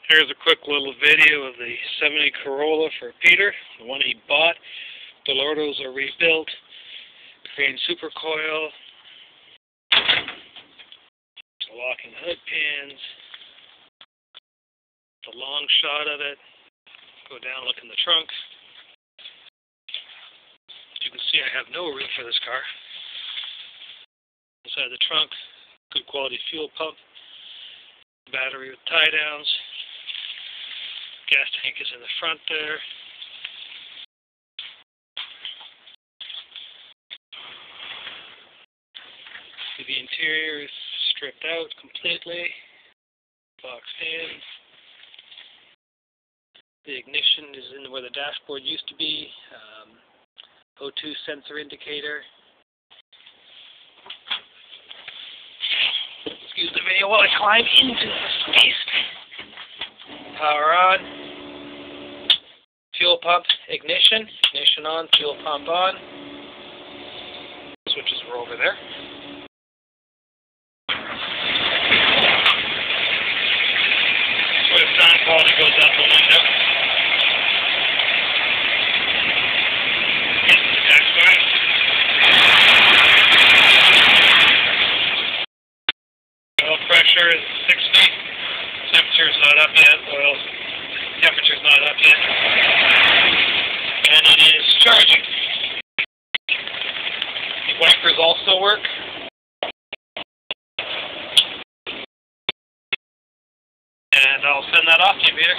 Here's a quick little video of the 70 Corolla for Peter, the one he bought. The Lordos are rebuilt, Crane supercoil, locking hood pins, the long shot of it. Go down, look in the trunk. As you can see, I have no room for this car. Inside the trunk, good quality fuel pump, battery with tie downs. Gas tank is in the front there. The interior is stripped out completely, boxed in. The ignition is in where the dashboard used to be. O2 sensor indicator. Excuse the video while I climb into the space. Power on. Fuel pump ignition. Ignition on, fuel pump on. Switches were over there. Swift sound quality goes out the window. Into the dashboard. Oil pressure is 60. Temperature's not up yet. Oil temperature's not up yet. And it is charging. The wipers also work. And I'll send that off to you, Peter.